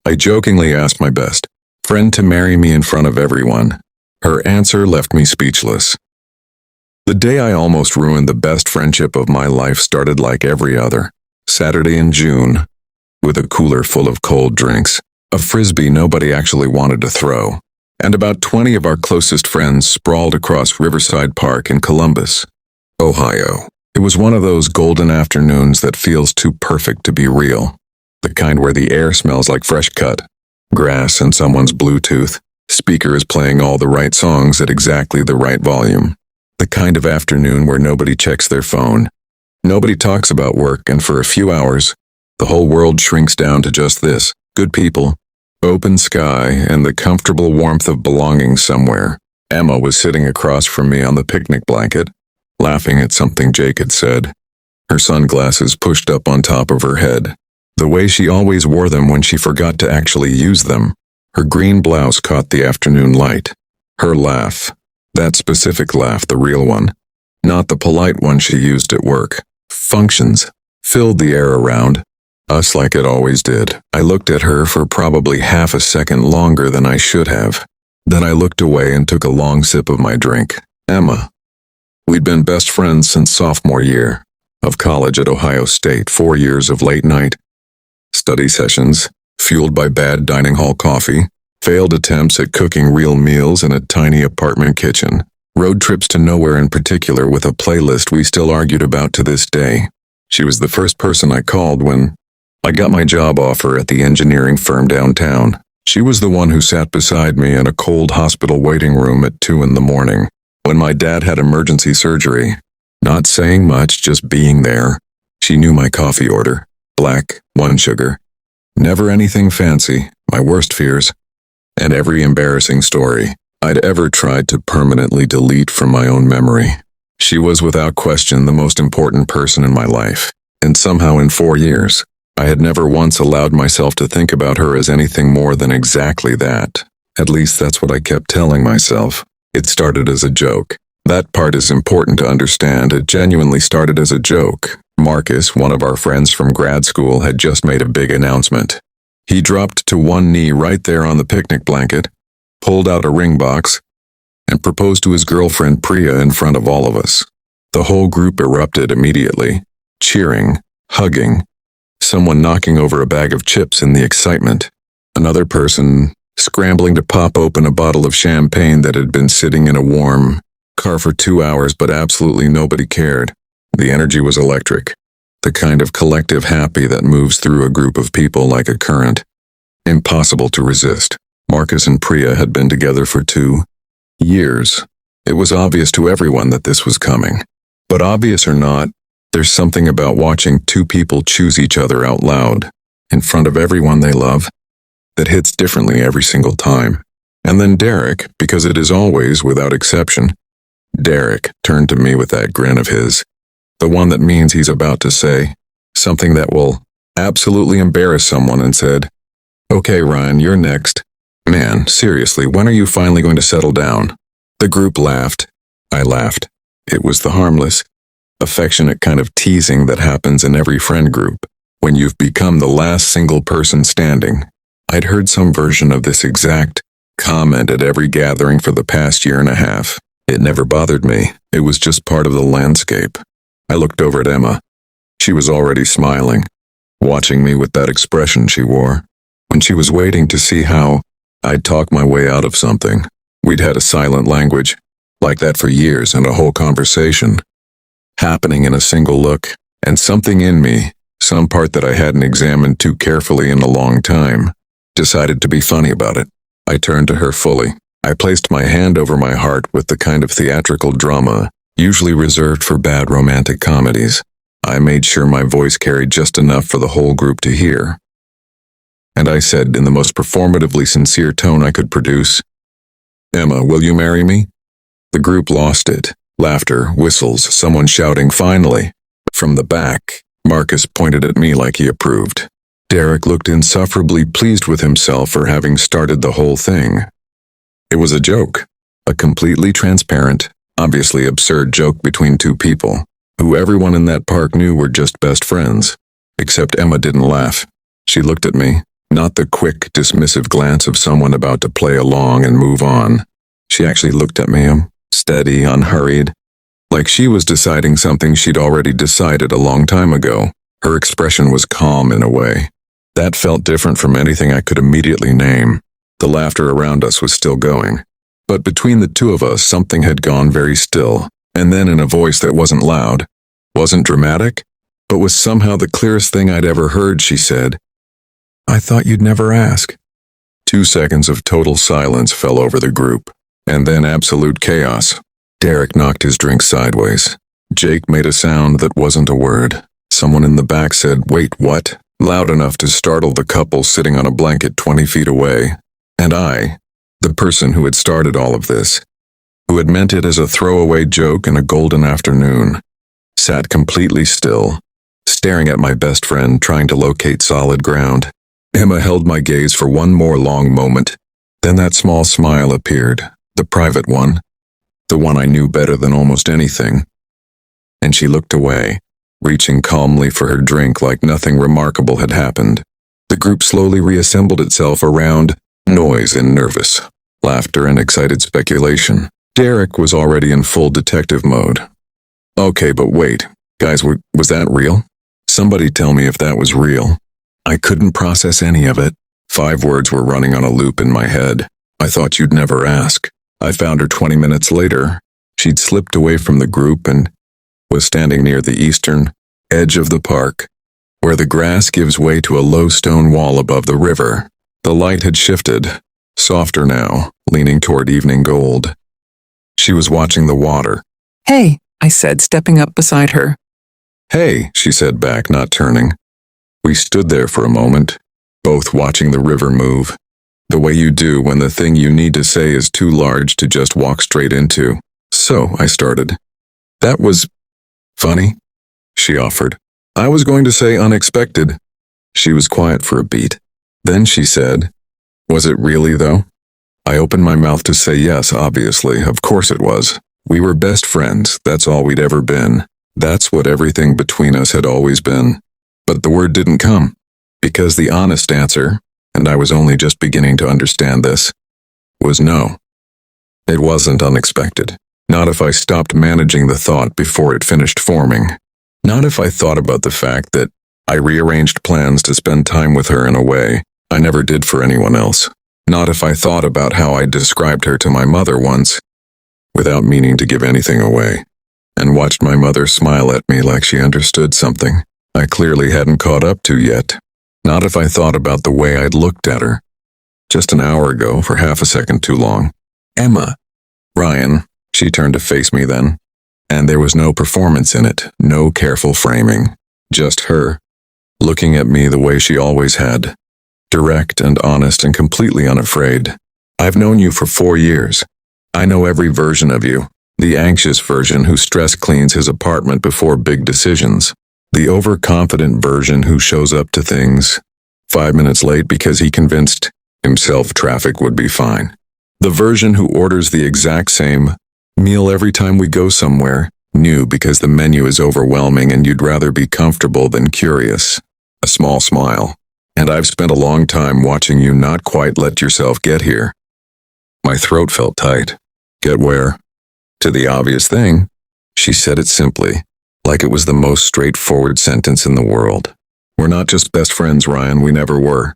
I jokingly asked my best friend to marry me in front of everyone. Her answer left me speechless. The day I almost ruined the best friendship of my life started like every other Saturday in June, with a cooler full of cold drinks, a frisbee nobody actually wanted to throw, and about 20 of our closest friends sprawled across Riverside Park in Columbus, Ohio. It was one of those golden afternoons that feels too perfect to be real. The kind where the air smells like fresh cut grass and someone's Bluetooth speaker is playing all the right songs at exactly the right volume. The kind of afternoon where nobody checks their phone. Nobody talks about work, and for a few hours, the whole world shrinks down to just this: good people, open sky, and the comfortable warmth of belonging somewhere. Emma was sitting across from me on the picnic blanket, laughing at something Jake had said, her sunglasses pushed up on top of her head, the way she always wore them when she forgot to actually use them. Her green blouse caught the afternoon light. Her laugh, that specific laugh, the real one, not the polite one she used at work, functions, filled the air around us like it always did. I looked at her for probably half a second longer than I should have. Then I looked away and took a long sip of my drink. Emma. We'd been best friends since sophomore year of college at Ohio State, 4 years of late night study sessions, fueled by bad dining hall coffee, failed attempts at cooking real meals in a tiny apartment kitchen, road trips to nowhere in particular with a playlist we still argued about to this day. She was the first person I called when I got my job offer at the engineering firm downtown. She was the one who sat beside me in a cold hospital waiting room at 2 in the morning, when my dad had emergency surgery. Not saying much, just being there. She knew my coffee order. Black, 1 sugar. Never anything fancy, my worst fears. And every embarrassing story I'd ever tried to permanently delete from my own memory. She was without question the most important person in my life. And somehow in 4 years, I had never once allowed myself to think about her as anything more than exactly that. At least that's what I kept telling myself. It started as a joke. That part is important to understand. It genuinely started as a joke. Marcus, one of our friends from grad school, had just made a big announcement. He dropped to one knee right there on the picnic blanket, pulled out a ring box, and proposed to his girlfriend Priya in front of all of us. The whole group erupted immediately, cheering, hugging, someone knocking over a bag of chips in the excitement, another person scrambling to pop open a bottle of champagne that had been sitting in a warm car for 2 hours, but absolutely nobody cared. The energy was electric, the kind of collective happy that moves through a group of people like a current. Impossible to resist. Marcus and Priya had been together for 2 years. It was obvious to everyone that this was coming. But obvious or not, there's something about watching 2 people choose each other out loud, in front of everyone they love, that hits differently every single time. And then Derek, because it is always, without exception, Derek turned to me with that grin of his, the one that means he's about to say something that will absolutely embarrass someone, and said, "Okay, Ryan, you're next. Man, seriously, when are you finally going to settle down?" The group laughed. I laughed. It was the harmless, affectionate kind of teasing that happens in every friend group when you've become the last single person standing. I'd heard some version of this exact comment at every gathering for the past year and a half. It never bothered me. It was just part of the landscape. I looked over at Emma. She was already smiling, watching me with that expression she wore when she was waiting to see how I'd talk my way out of something. We'd had a silent language like that for years, and a whole conversation happening in a single look, and something in me, some part that I hadn't examined too carefully in a long time, decided to be funny about it. I turned to her fully. I placed my hand over my heart with the kind of theatrical drama usually reserved for bad romantic comedies. I made sure my voice carried just enough for the whole group to hear. And I said in the most performatively sincere tone I could produce, "Emma, will you marry me?" The group lost it. Laughter, whistles, someone shouting, "Finally!" From the back, Marcus pointed at me like he approved. Derek looked insufferably pleased with himself for having started the whole thing. It was a joke. A completely transparent, obviously absurd joke between 2 people, who everyone in that park knew were just best friends. Except Emma didn't laugh. She looked at me, Not the quick, dismissive glance of someone about to play along and move on. She actually looked at me, steady, unhurried, like she was deciding something she'd already decided a long time ago. Her expression was calm in a way. That felt different from anything I could immediately name. The laughter around us was still going. But between the two of us, something had gone very still, and then in a voice that wasn't loud, wasn't dramatic, but was somehow the clearest thing I'd ever heard, she said, "I thought you'd never ask." 2 seconds of total silence fell over the group, and then absolute chaos. Derek knocked his drink sideways. Jake made a sound that wasn't a word. Someone in the back said, "Wait, what?" loud enough to startle the couple sitting on a blanket 20 feet away. And I, the person who had started all of this, who had meant it as a throwaway joke in a golden afternoon, sat completely still, staring at my best friend trying to locate solid ground. Emma held my gaze for one more long moment. Then that small smile appeared, the private one, the one I knew better than almost anything. And she looked away, reaching calmly for her drink like nothing remarkable had happened. The group slowly reassembled itself around noise and nervous laughter and excited speculation. Derek was already in full detective mode. "Okay, but wait, guys, was that real? Somebody tell me if that was real." I couldn't process any of it. 5 words were running on a loop in my head. "I thought you'd never ask." I found her 20 minutes later. She'd slipped away from the group and was standing near the eastern edge of the park, where the grass gives way to a low stone wall above the river. The light had shifted, softer now, leaning toward evening gold. She was watching the water. "Hey," I said, stepping up beside her. "Hey," she said back, not turning. We stood there for a moment, both watching the river move, the way you do when the thing you need to say is too large to just walk straight into. "So," I started. "That was funny," she offered. "I was going to say unexpected." She was quiet for a beat. Then she said, "Was it really, though?" I opened my mouth to say yes, obviously. Of course it was. We were best friends. That's all we'd ever been. That's what everything between us had always been. But the word didn't come, because the honest answer, and I was only just beginning to understand this, was no. It wasn't unexpected. Not if I stopped managing the thought before it finished forming. Not if I thought about the fact that I rearranged plans to spend time with her in a way I never did for anyone else. Not if I thought about how I described her to my mother once, without meaning to give anything away, and watched my mother smile at me like she understood something I clearly hadn't caught up to yet. Not if I thought about the way I'd looked at her just an hour ago for half a second too long. "Emma." "Ryan." She turned to face me then, and there was no performance in it, no careful framing. Just her, looking at me the way she always had, direct and honest and completely unafraid. "I've known you for 4 years. I know every version of you. The anxious version who stress cleans his apartment before big decisions. The overconfident version who shows up to things 5 minutes late because he convinced himself traffic would be fine. The version who orders the exact same meal every time we go somewhere new because the menu is overwhelming and you'd rather be comfortable than curious." A small smile. "And I've spent a long time watching you not quite let yourself get here." My throat felt tight. "Get where?" "To the obvious thing." She said it simply, like it was the most straightforward sentence in the world. "We're not just best friends, Ryan, we never were."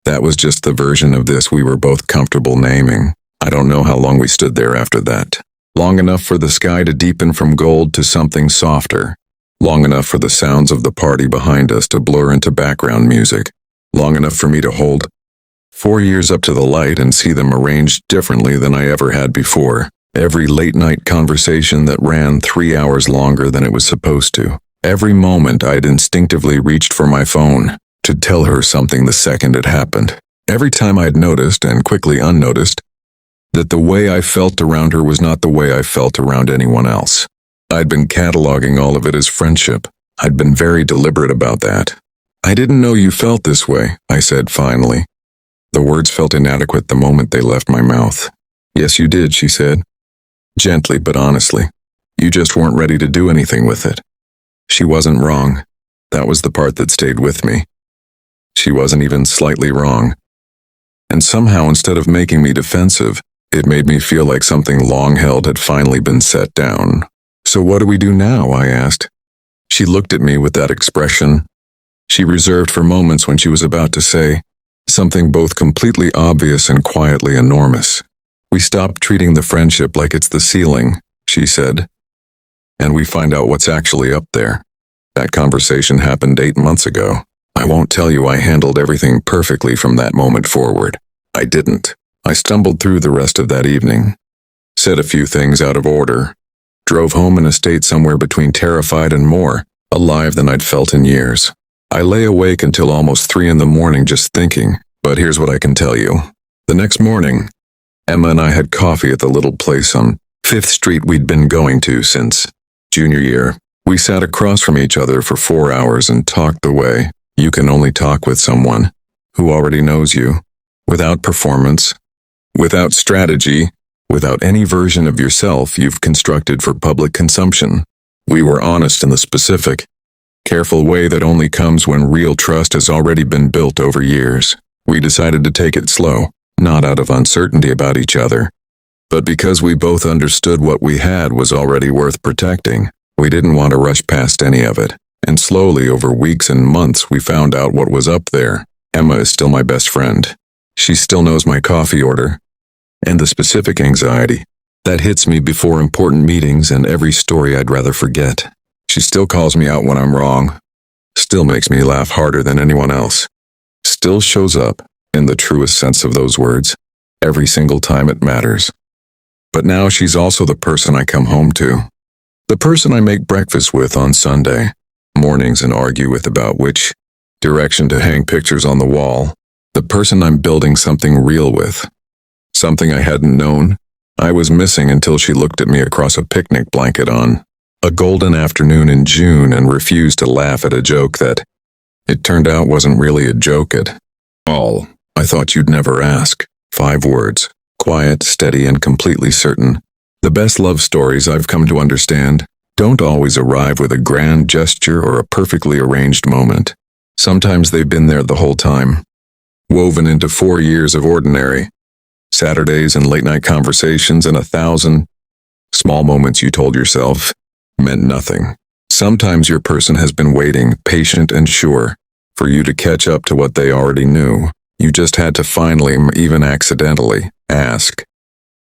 That was just the version of this we were both comfortable naming. I don't know how long we stood there after that. Long enough for the sky to deepen from gold to something softer. Long enough for the sounds of the party behind us to blur into background music. Long enough for me to hold 4 years up to the light and see them arranged differently than I ever had before. Every late-night conversation that ran 3 hours longer than it was supposed to. Every moment I'd instinctively reached for my phone to tell her something the second it happened. Every time I'd noticed, and quickly unnoticed, that the way I felt around her was not the way I felt around anyone else. I'd been cataloging all of it as friendship. I'd been very deliberate about that. "I didn't know you felt this way," I said finally. The words felt inadequate the moment they left my mouth. "Yes, you did," she said. Gently but honestly. "You just weren't ready to do anything with it." She wasn't wrong. That was the part that stayed with me. She wasn't even slightly wrong. And somehow, instead of making me defensive, it made me feel like something long held had finally been set down. So what do we do now? I asked. She looked at me with that expression she reserved for moments when she was about to say something both completely obvious and quietly enormous. We stop treating the friendship like it's the ceiling, she said, and we find out what's actually up there. That conversation happened 8 months ago. I won't tell you I handled everything perfectly from that moment forward. I didn't. I stumbled through the rest of that evening, said a few things out of order, drove home in a state somewhere between terrified and more alive than I'd felt in years. I lay awake until almost 3 in the morning just thinking, but here's what I can tell you. The next morning, Emma and I had coffee at the little place on 5th Street we'd been going to since junior year. We sat across from each other for 4 hours and talked the way you can only talk with someone who already knows you, without performance, without strategy, without any version of yourself you've constructed for public consumption. We were honest in the specific, careful way that only comes when real trust has already been built over years. We decided to take it slow, not out of uncertainty about each other, but because we both understood what we had was already worth protecting. We didn't want to rush past any of it, and slowly over weeks and months we found out what was up there. Emma is still my best friend. She still knows my coffee order, and the specific anxiety that hits me before important meetings and every story I'd rather forget. She still calls me out when I'm wrong, still makes me laugh harder than anyone else, still shows up, in the truest sense of those words, every single time it matters. But now she's also the person I come home to, the person I make breakfast with on Sunday mornings and argue with about which direction to hang pictures on the wall, the person I'm building something real with, something I hadn't known I was missing until she looked at me across a picnic blanket on a golden afternoon in June and refused to laugh at a joke that, it turned out, wasn't really a joke at all. I thought you'd never ask. 5 words, quiet, steady, and completely certain. The best love stories I've come to understand don't always arrive with a grand gesture or a perfectly arranged moment. Sometimes they've been there the whole time, woven into 4 years of ordinary Saturdays and late-night conversations and 1,000 small moments you told yourself meant nothing. Sometimes your person has been waiting, patient and sure, for you to catch up to what they already knew. You just had to finally, even accidentally, ask.